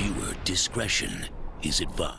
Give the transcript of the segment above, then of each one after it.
Viewer discretion is advised.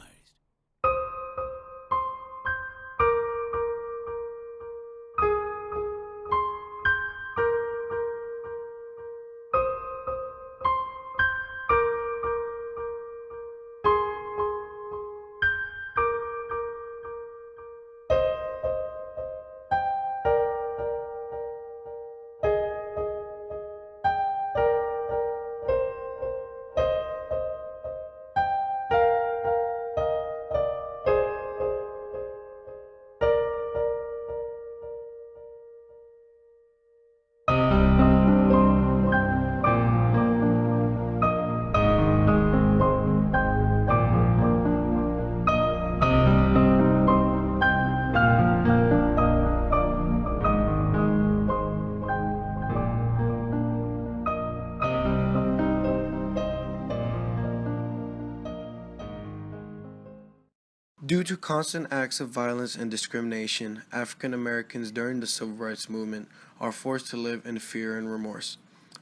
Due to constant acts of violence and discrimination, African Americans during the Civil Rights Movement are forced to live in fear and remorse.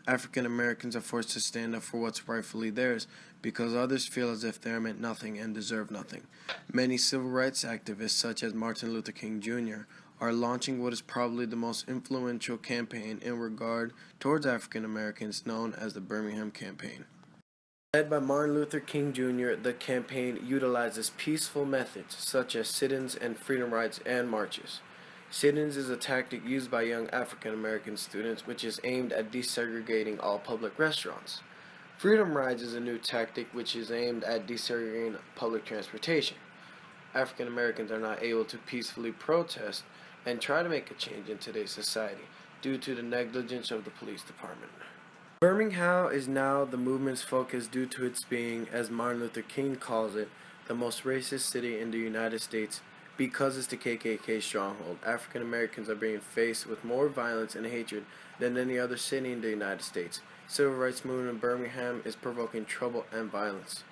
African Americans are forced to stand up for what's rightfully theirs because others feel as if they are meant nothing and deserve nothing. Many civil rights activists, such as Martin Luther King Jr., are launching what is probably the most influential campaign in regard towards African Americans, known as the Birmingham Campaign. Led by Martin Luther King Jr., the campaign utilizes peaceful methods such as sit-ins and freedom rides and marches. Sit-ins is a tactic used by young African American students which is aimed at desegregating all public restaurants. Freedom rides is a new tactic which is aimed at desegregating public transportation. African Americans are not able to peacefully protest and try to make a change in today's society due to the negligence of the police department. Birmingham is now the movement's focus due to its being, as Martin Luther King calls it, the most racist city in the United States. Because it's the KKK stronghold, African Americans are being faced with more violence and hatred than any other city in the United States. Civil rights movement in Birmingham is provoking trouble and violence.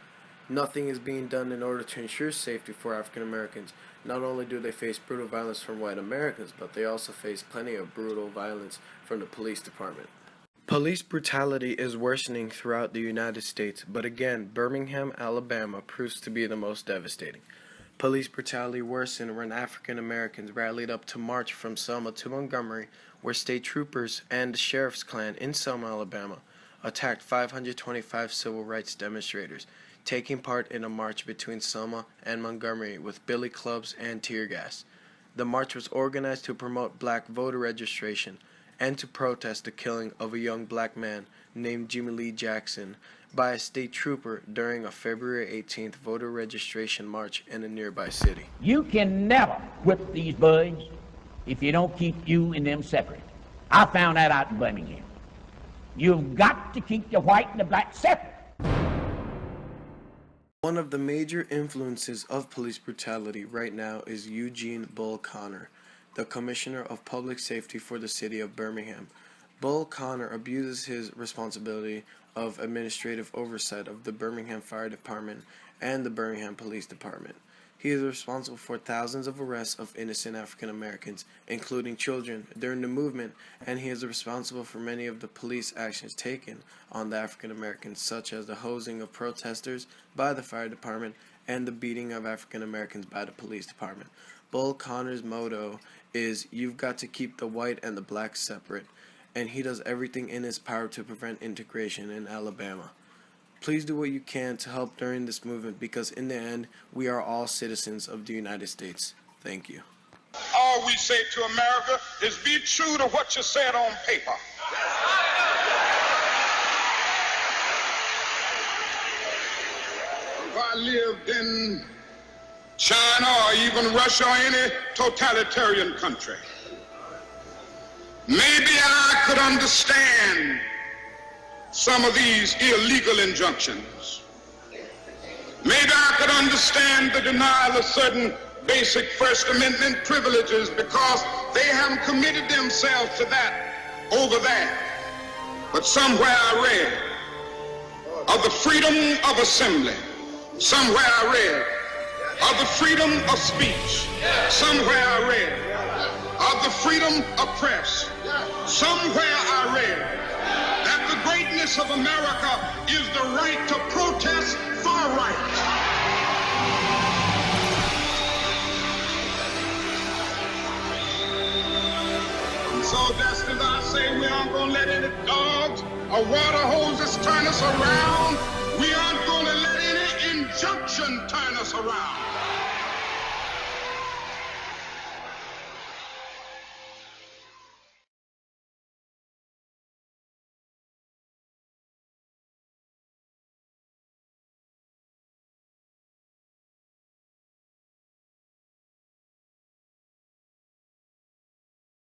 Nothing is being done in order to ensure safety for African Americans. Not only do they face brutal violence from white Americans, but they also face plenty of brutal violence from the police department. Police brutality is worsening throughout the United States, but again, Birmingham, Alabama proves to be the most devastating. Police brutality worsened when African Americans rallied up to march from Selma to Montgomery, where state troopers and the sheriff's clan in Selma, Alabama, attacked 525 civil rights demonstrators, taking part in a march between Selma and Montgomery with billy clubs and tear gas. The march was organized to promote black voter registration and to protest the killing of a young black man named Jimmy Lee Jackson by a state trooper during a February 18th voter registration march in a nearby city. You can never whip these boys if you don't keep you and them separate. I found that out in Birmingham. You've got to keep the white and the black separate. One of the major influences of police brutality right now is Eugene Bull Connor, the Commissioner of Public Safety for the city of Birmingham. Bull Connor abuses his responsibility of administrative oversight of the Birmingham Fire Department and the Birmingham Police Department. He is responsible for thousands of arrests of innocent African Americans, including children, during the movement, and he is responsible for many of the police actions taken on the African Americans, such as the hosing of protesters by the fire department and the beating of African Americans by the police department. Bull Connor's motto is, "You've got to keep the white and the black separate," and he does everything in his power to prevent integration in Alabama. Please do what you can to help during this movement, because in the end, we are all citizens of the United States. Thank you. All we say to America is be true to what you said on paper. If I lived in China or even Russia or any totalitarian country, maybe I could understand some of these illegal injunctions. Maybe I could understand the denial of certain basic First Amendment privileges because they haven't committed themselves to that over there. But somewhere I read of the freedom of assembly. Somewhere I read of the freedom of speech. Somewhere I read of the freedom of press. Somewhere I read that the greatness of America is the right to protest So just as I say, we aren't going to let any dogs or water hoses turn us around. We aren't going to let any injunction turn us around.